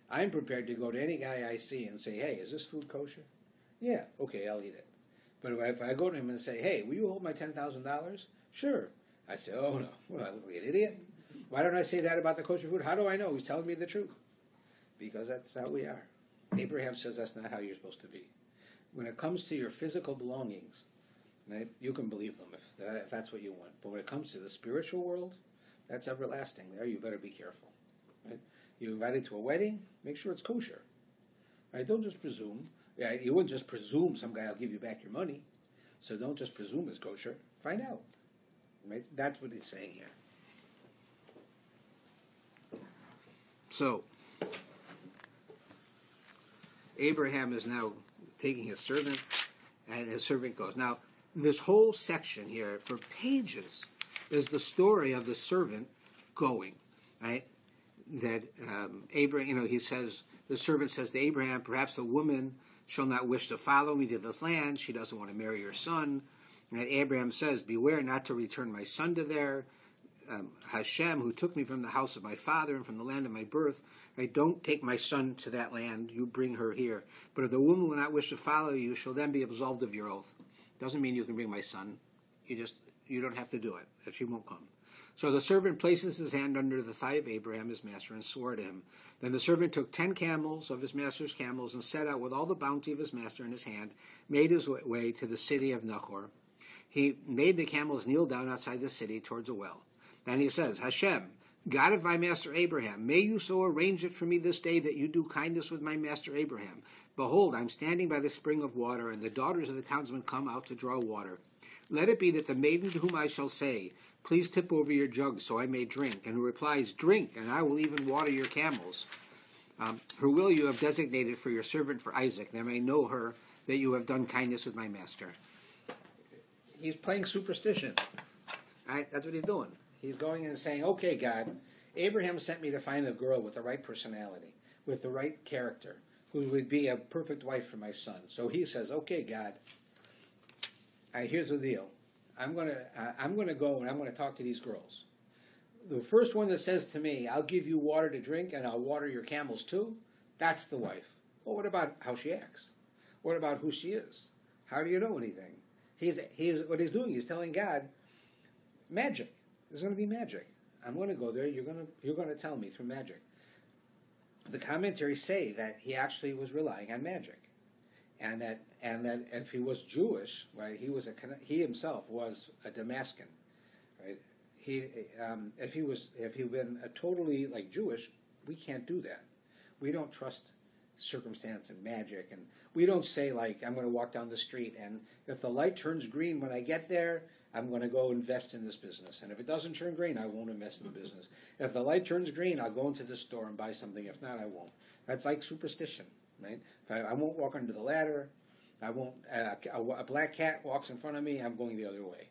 I'm prepared to go to any guy I see and say, hey, is this food kosher? Yeah, okay, I'll eat it. But if I go to him and say, hey, will you hold my $10,000? Sure. I say, oh no, well, I look like an idiot. Why don't I say that about the kosher food? How do I know he's telling me the truth? Because that's how we are. Abraham says that's not how you're supposed to be. When it comes to your physical belongings, right, you can believe them if that's what you want. But when it comes to the spiritual world, that's everlasting. There you better be careful. Right? You're invited to a wedding, make sure it's kosher. Right? Don't just presume. Yeah, you wouldn't just presume some guy will give you back your money. So don't just presume it's kosher. Find out. Right? That's what he's saying here. So, Abraham is now taking his servant, and his servant goes. Now, this whole section here, for pages, is the story of the servant going, right? That Abraham, he says, the servant says to Abraham, perhaps a woman shall not wish to follow me to this land. She doesn't want to marry your son. And Abraham says, beware not to return my son to there. Hashem, who took me from the house of my father and from the land of my birth, right? Don't take my son to that land. You bring her here. But if the woman will not wish to follow you, you shall then be absolved of your oath. Doesn't mean you can bring my son. You don't have to do it. That she won't come. So the servant places his hand under the thigh of Abraham, his master, and swore to him. Then the servant took 10 camels of his master's camels and set out with all the bounty of his master in his hand, made his way to the city of Nahor. He made the camels kneel down outside the city towards a well. Then he says, Hashem, God of my master Abraham, may you so arrange it for me this day that you do kindness with my master Abraham. Behold, I'm standing by the spring of water, and the daughters of the townsmen come out to draw water. Let it be that the maiden to whom I shall say, please tip over your jug so I may drink, and who replies, drink, and I will even water your camels. Her will you have designated for your servant for Isaac, that I may know her that you have done kindness with my master. He's playing superstition. All right, that's what he's doing. He's going and saying, okay, God, Abraham sent me to find a girl with the right personality, with the right character, who would be a perfect wife for my son. So he says, okay, God, here's the deal. I'm going to go and I'm going to talk to these girls. The first one that says to me, I'll give you water to drink and I'll water your camels too, that's the wife. Well, what about how she acts? What about who she is? How do you know anything? What he's doing, he's telling God, magic. There's going to be magic. I'm going to go there. You're going to tell me through magic. The commentaries say that he actually was relying on magic, and that if he was Jewish, right, he himself was a Damascus, right? If he'd been a totally like Jewish, we can't do that. We don't trust circumstance and magic, and we don't say like I'm going to walk down the street and if the light turns green when I get there, I'm going to go invest in this business, and if it doesn't turn green, I won't invest in the business. If the light turns green, I'll go into the store and buy something. If not, I won't. That's like superstition, right? I won't walk under the ladder. I won't. A black cat walks in front of me, I'm going the other way.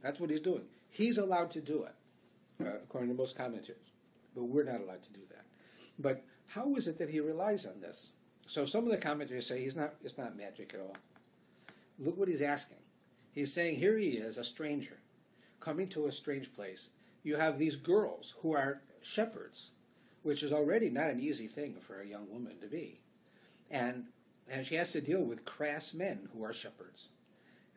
That's what he's doing. He's allowed to do it, according to most commentators, but we're not allowed to do that. But how is it that he relies on this? So some of the commentators say it's not magic at all. Look what he's asking. He's saying here he is, a stranger, coming to a strange place. You have these girls who are shepherds, which is already not an easy thing for a young woman to be. And she has to deal with crass men who are shepherds.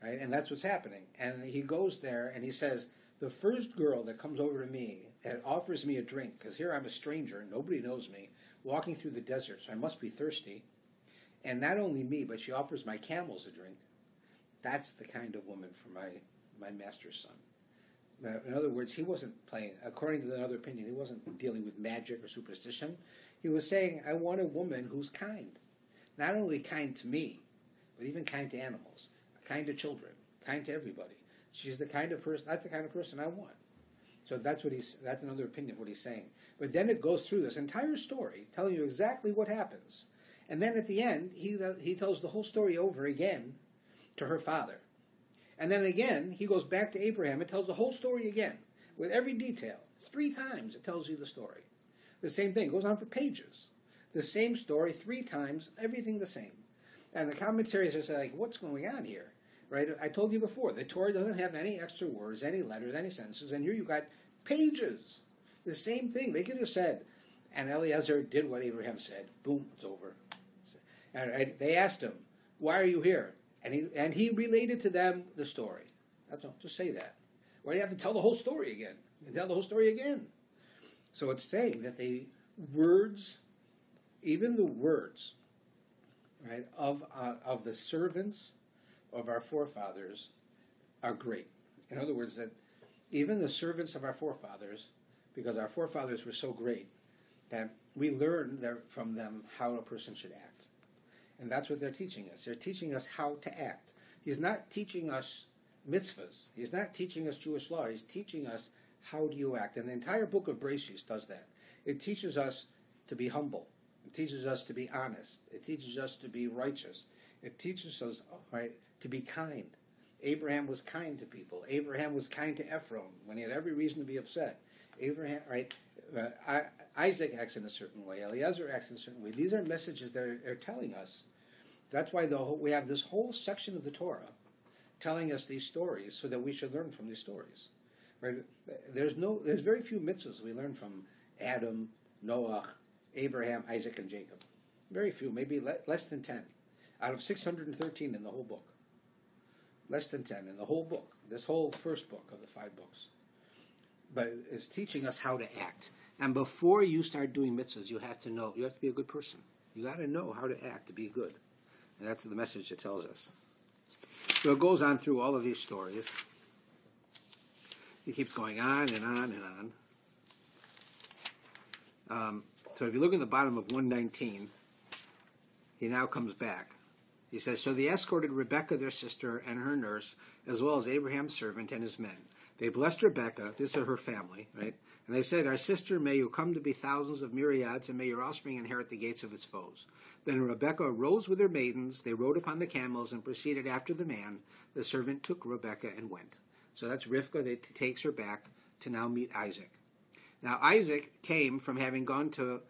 Right? And that's what's happening. And he goes there and he says, the first girl that comes over to me and offers me a drink, because here I'm a stranger, nobody knows me, walking through the desert, so I must be thirsty. And not only me, but she offers my camels a drink. That's the kind of woman for my master's son. In other words, he wasn't playing, according to another opinion, he wasn't dealing with magic or superstition. He was saying, I want a woman who's kind. Not only kind to me, but even kind to animals, kind to children, kind to everybody. She's the kind of person, that's the kind of person I want. So that's another opinion of what he's saying. But then it goes through this entire story, telling you exactly what happens. And then at the end, he tells the whole story over again to her father. And then again, he goes back to Abraham and tells the whole story again, with every detail. 3 times it tells you the story. The same thing goes on for pages. The same story 3 times, everything the same. And the commentaries are saying, like, what's going on here? Right? I told you before, the Torah doesn't have any extra words, any letters, any sentences, and here you got pages. The same thing. They could have said, and Eliezer did what Abraham said. Boom, it's over. And they asked him, why are you here? And he related to them the story. That's all. Just say that. Why do you have to tell the whole story again? And tell the whole story again. So it's saying that the words, even the words, right, of the servants of our forefathers are great. In other words, that even the servants of our forefathers, because our forefathers were so great, that we learn from them how a person should act. And that's what they're teaching us. They're teaching us how to act. He's not teaching us mitzvahs. He's not teaching us Jewish law. He's teaching us how do you act. And the entire book of BERESHIS does that. It teaches us to be humble. It teaches us to be honest. It teaches us to be righteous. It teaches us, right, to be kind. Abraham was kind to people. Abraham was kind to Avram when he had every reason to be upset. Abraham, right? Isaac acts in a certain way. Eliezer acts in a certain way. These are messages that are telling us. That's why we have this whole section of the Torah telling us these stories so that we should learn from these stories. Right? There's very few mitzvahs we learn from Adam, Noah, Abraham, Isaac, and Jacob. Very few, maybe less than 10 out of 613 in the whole book. Less than 10 in the whole book. This whole first book of the 5 books. But it's teaching us how to act. And before you start doing mitzvahs, you have to know, you have to be a good person. You got to know how to act to be good. And that's the message it tells us. So it goes on through all of these stories. It keeps going on and on and on. So if you look at the bottom of 119, he now comes back. He says, so they escorted Rebekah, their sister, and her nurse, as well as Abraham's servant and his men. They blessed Rebekah, this is her family, right? And they said, our sister, may you come to be thousands of myriads, and may your offspring inherit the gates of its foes. Then Rebekah rose with her maidens, they rode upon the camels, and proceeded after the man. The servant took Rebekah and went. So that's Rivkah that takes her back to now meet Isaac. Now Isaac came from having gone to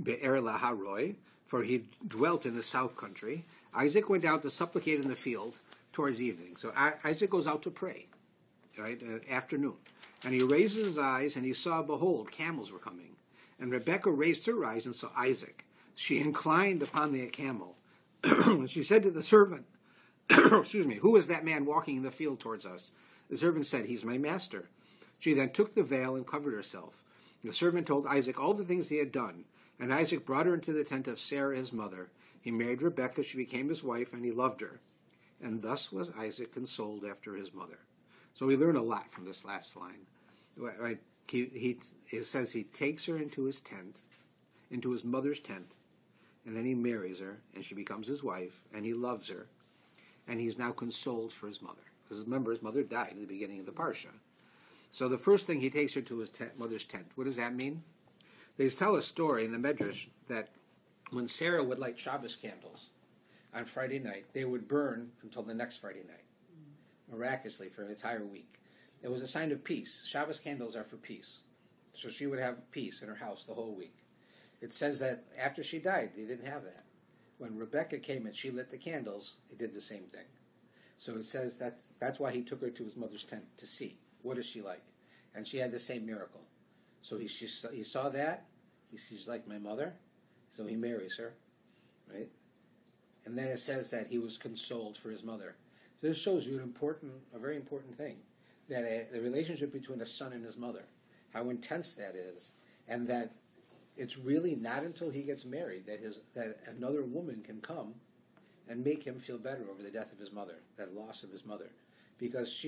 Be'er Laharoi, for he dwelt in the south country. Isaac went out to supplicate in the field towards evening. So Isaac goes out to pray, right, afternoon. And he raises his eyes, and he saw, behold, camels were coming. And Rebekah raised her eyes and saw Isaac. She inclined upon the camel. And she said to the servant, excuse me, who is that man walking in the field towards us? The servant said, he's my master. She then took the veil and covered herself. The servant told Isaac all the things he had done. And Isaac brought her into the tent of Sarah his mother. He married Rebekah, she became his wife, and he loved her. And thus was Isaac consoled after his mother. So we learn a lot from this last line. Right? It says he takes her into his tent, into his mother's tent, and then he marries her, and she becomes his wife, and he loves her, and he's now consoled for his mother. Because remember, his mother died at the beginning of the Parsha. So the first thing, he takes her to his mother's tent. What does that mean? They tell a story in the Medrash that when Sarah would light Shabbos candles on Friday night, they would burn until the next Friday night, miraculously, for an entire week. It was a sign of peace. Shabbos candles are for peace. So she would have peace in her house the whole week. It says that after she died, they didn't have that. When Rebekah came and she lit the candles, he did the same thing. So it says that that's why he took her to his mother's tent, to see what is she like. And she had the same miracle. So he saw that. She's like my mother. So he marries her, right? And then it says that he was consoled for his mother. So this shows you a very important thing, that the relationship between a son and his mother, how intense that is, and that it's really not until he gets married that another woman can come and make him feel better over the death of his mother, that loss of his mother, because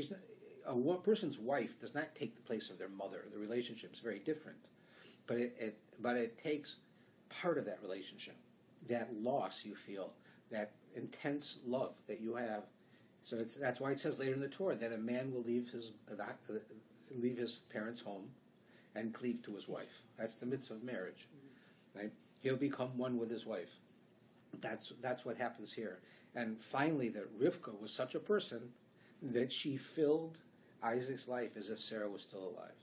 a person's wife does not take the place of their mother. The relationship is very different, but it takes part of that relationship, that loss you feel, that intense love that you have. So that's why it says later in the Torah that a man will leave his parents' home and cleave to his wife. That's the mitzvah of marriage, right? He'll become one with his wife. That's what happens here. And finally, that Rivkah was such a person that she filled Isaac's life as if Sarah was still alive.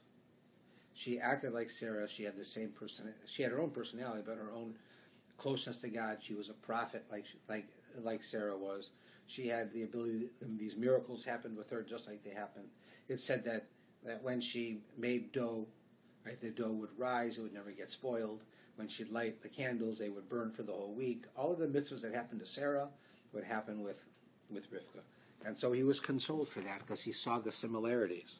She acted like Sarah. She had the same person. She had her own personality, but her own closeness to God. She was a prophet, like Sarah was. She had the ability. These miracles happened with her, just like they happened. It said that when she made dough, right, the dough would rise; it would never get spoiled. When she'd light the candles, they would burn for the whole week. All of the mitzvahs that happened to Sarah would happen with Rivka. And so he was consoled for that because he saw the similarities.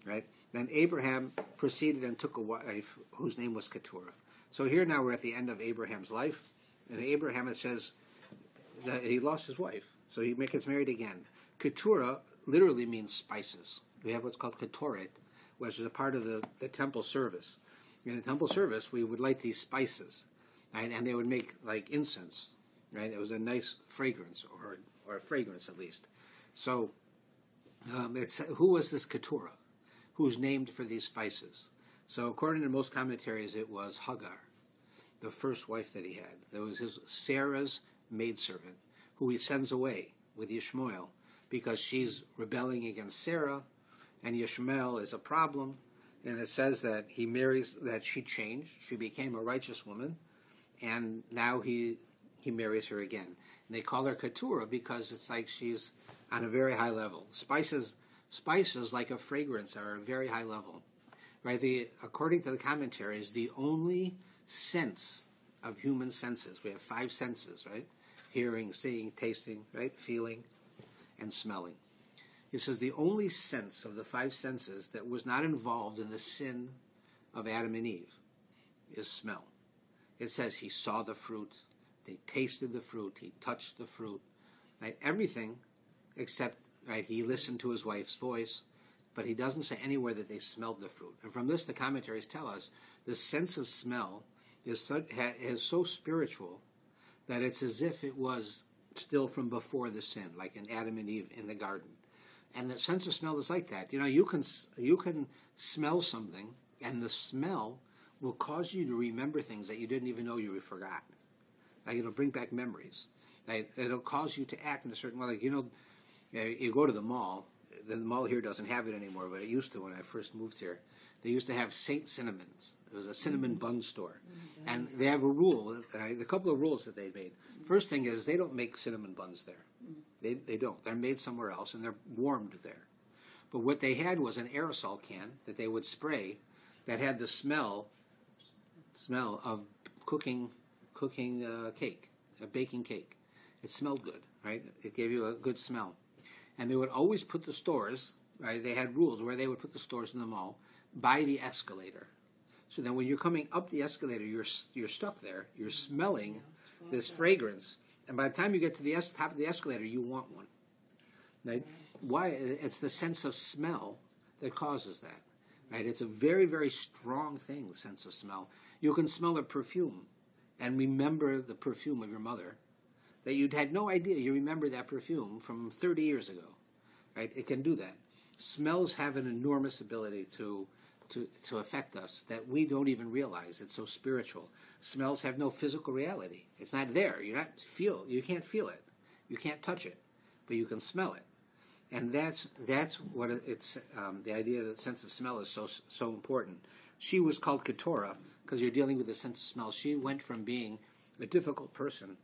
Right? Then Abraham proceeded and took a wife whose name was Keturah. So here now we're at the end of Abraham's life. And Abraham, it says that he lost his wife. So he gets married again. Keturah literally means spices. We have what's called Ketoret, which is a part of the temple service. In the temple service, we would light these spices, right? And they would make like incense, right? It was a nice fragrance, or a fragrance at least. So who was this Keturah? Who's named for these spices? So according to most commentaries, it was Hagar, the first wife that he had. That was Sarah's maidservant, who he sends away with Ishmael because she's rebelling against Sarah, and Ishmael is a problem. And it says that that she changed. She became a righteous woman, and now he marries her again. And they call her Keturah because it's like she's on a very high level. Spices like a fragrance are a very high level, right? According to the commentaries, the only sense of human senses, we have 5 senses, right? Hearing, seeing, tasting, right? Feeling, and smelling. It says the only sense of the 5 senses that was not involved in the sin of Adam and Eve is smell. It says he saw the fruit, they tasted the fruit, he touched the fruit, right? Everything except, right, he listened to his wife's voice, but he doesn't say anywhere that they smelled the fruit. And from this, the commentaries tell us the sense of smell is so spiritual that it's as if it was still from before the sin, like in Adam and Eve in the garden. And the sense of smell is like that. You know, you can smell something, and the smell will cause you to remember things that you didn't even know you forgot. Like, it'll bring back memories. Like, it'll cause you to act in a certain way. Like, you go to the mall. The mall here doesn't have it anymore, but it used to when I first moved here. They used to have St. Cinnamon's. It was a cinnamon bun store. Mm-hmm. And they have a rule, a couple of rules that they made. First thing is they don't make cinnamon buns there. They don't. They're made somewhere else, and they're warmed there. But what they had was an aerosol can that they would spray that had the smell of cooking cake, a baking cake. It smelled good, right? It gave you a good smell. And they would always put the stores, right? They had rules where they would put the stores in the mall by the escalator. So then when you're coming up the escalator, you're stuck there. You're smelling this fragrance. And by the time you get to the top of the escalator, you want one. Right? Why? It's the sense of smell that causes that. Right? It's a very, very strong thing, the sense of smell. You can smell a perfume and remember the perfume of your mother that you'd had no idea you remember that perfume from 30 years ago. Right? It can do that. Smells have an enormous ability to affect us that we don't even realize. It's so spiritual. Smells have no physical reality. It's not there. You can't feel it. You can't touch it, but you can smell it. And that's what it's. The idea that sense of smell is so important. She was called Keturah because you're dealing with the sense of smell. She went from being a difficult person,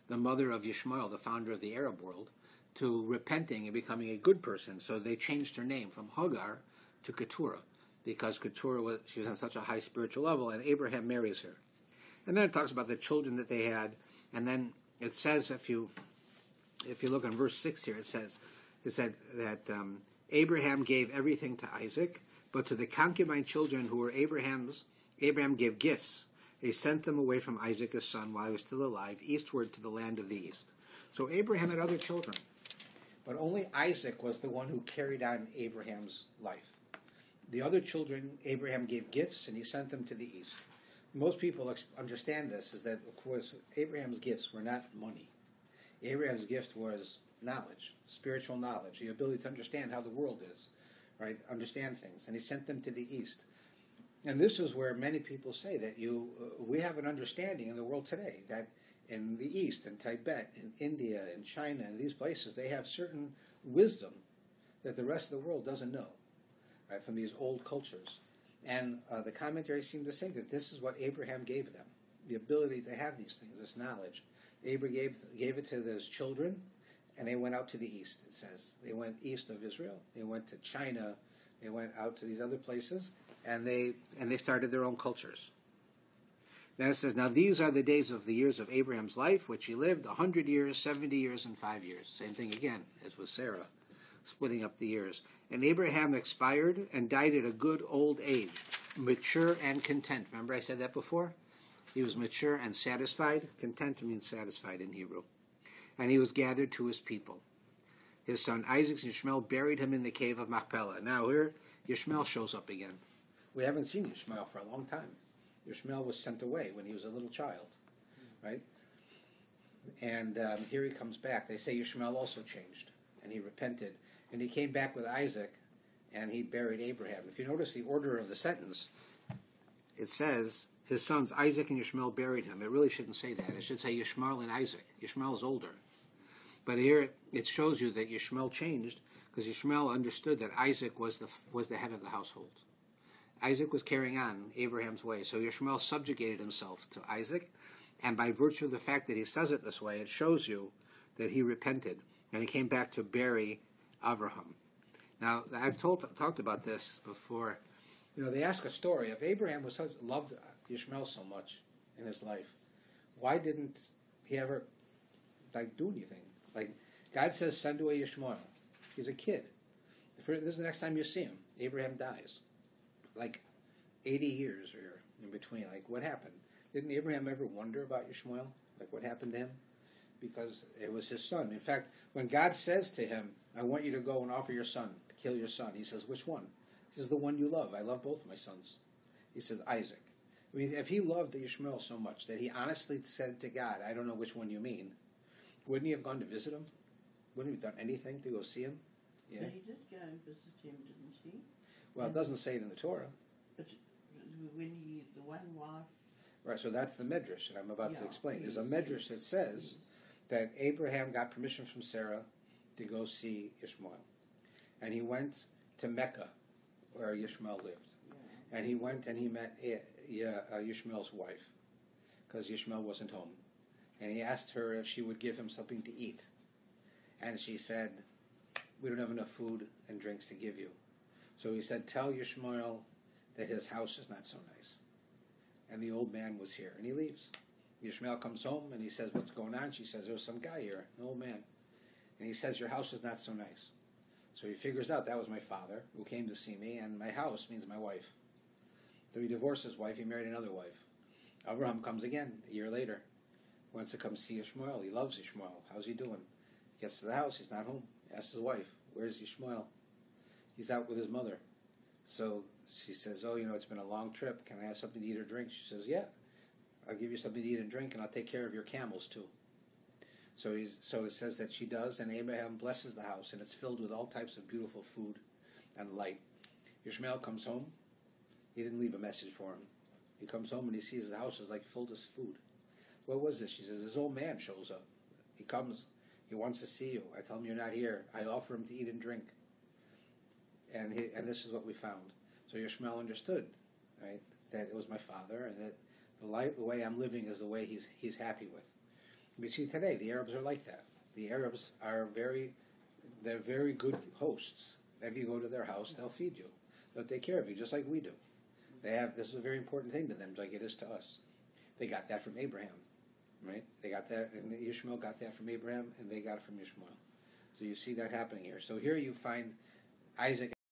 the mother of Ishmael, the founder of the Arab world, to repenting and becoming a good person. So they changed her name from Hagar to Keturah, because Keturah she was on such a high spiritual level, and Abraham marries her. And then it talks about the children that they had, and then it says, if you look in verse 6 here, it said that Abraham gave everything to Isaac, but to the concubine children who were Abraham gave gifts. He sent them away from Isaac his son while he was still alive, eastward to the land of the east. So Abraham had other children, but only Isaac was the one who carried on Abraham's life. The other children, Abraham gave gifts, and he sent them to the east. Most people understand this, is that, of course, Abraham's gifts were not money. Abraham's gift was knowledge, spiritual knowledge, the ability to understand how the world is, right? Understand things. And he sent them to the east. And this is where many people say that we have an understanding in the world today that in the east, in Tibet, in India, in China, in these places, they have certain wisdom that the rest of the world doesn't know. Right, from these old cultures. And the commentaries seem to say that this is what Abraham gave them. the ability to have these things, this knowledge. Abraham gave it to those children, and they went out to the east, it says. They went east of Israel. They went to China. They went out to these other places, and they started their own cultures. Then it says, now these are the days of the years of Abraham's life, which he lived, 100 years, 70 years, and 5 years. Same thing again as with Sarah, splitting up the years. And Abraham expired and died at a good old age, mature and content. Remember I said that before? He was mature and satisfied. Content means satisfied in Hebrew. And he was gathered to his people. His son Isaac and Ishmael buried him in the cave of Machpelah. Now here, Ishmael shows up again. We haven't seen Ishmael for a long time. Ishmael was sent away when he was a little child, right? And here he comes back. They say Ishmael also changed, and he repented. And he came back with Isaac, and he buried Abraham. If you notice the order of the sentence, it says, his sons Isaac and Ishmael buried him. It really shouldn't say that. It should say Ishmael and Isaac. Ishmael is older. But here it shows you that Ishmael changed, because Ishmael understood that Isaac was the head of the household. Isaac was carrying on Abraham's way. So Ishmael subjugated himself to Isaac, and by virtue of the fact that he says it this way, it shows you that he repented, and he came back to bury Avram. Now, I've talked about this before. You know, they ask a story. If Abraham loved Ishmael so much in his life, why didn't he ever do anything? Like, God says, send away Ishmael. He's a kid. This is the next time you see him. Abraham dies. Like 80 years or in between. Like, what happened? Didn't Abraham ever wonder about Ishmael? Like, what happened to him? Because it was his son. In fact, when God says to him, I want you to go and offer your son, kill your son, he says, which one? He says, the one you love. I love both of my sons. He says, Isaac. I mean, if he loved Ishmael so much that he honestly said to God, I don't know which one you mean, wouldn't he have gone to visit him? Wouldn't he have done anything to go see him? Yeah. But he did go and visit him, didn't he? Well, it doesn't say it in the Torah. But when the one wife... Right, so that's the medrash that I'm about to explain. There's a medrash that says that Abraham got permission from Sarah to go see Ishmael. And he went to Mecca, where Ishmael lived. Yeah. And he went and he met Ishmael's wife, because Ishmael wasn't home. And he asked her if she would give him something to eat. And she said, we don't have enough food and drinks to give you. So he said, tell Ishmael that his house is not so nice. And the old man was here. And he leaves. Ishmael comes home and he says, what's going on? She says, there's some guy here, an old man. And he says, your house is not so nice. So he figures out that was my father who came to see me, and my house means my wife. So he divorced his wife, he married another wife. Avram comes again a year later. Wants to come see Ishmael. He loves Ishmael. How's he doing? Gets to the house, he's not home. Asks his wife, where's Ishmael? He's out with his mother. So she says, oh, it's been a long trip. Can I have something to eat or drink? She says, yeah. I'll give you something to eat and drink, and I'll take care of your camels too. So it says that she does, and Abraham blesses the house, and it's filled with all types of beautiful food and light. Ishmael comes home. He didn't leave a message for him. He comes home and he sees the house is like filled with food. What was this? She says, this old man shows up. He comes. He wants to see you. I tell him you're not here. I offer him to eat and drink. And this is what we found. So Ishmael understood, right, that it was my father, and that the way I'm living is the way he's happy with. We see today the Arabs are like that. The Arabs are they're very good hosts. If you go to their house, they'll feed you. They'll take care of you, just like we do. This is a very important thing to them, like it is to us. They got that from Abraham, right? They got that, and Ishmael got that from Abraham, and they got it from Ishmael. So you see that happening here. So here you find Isaac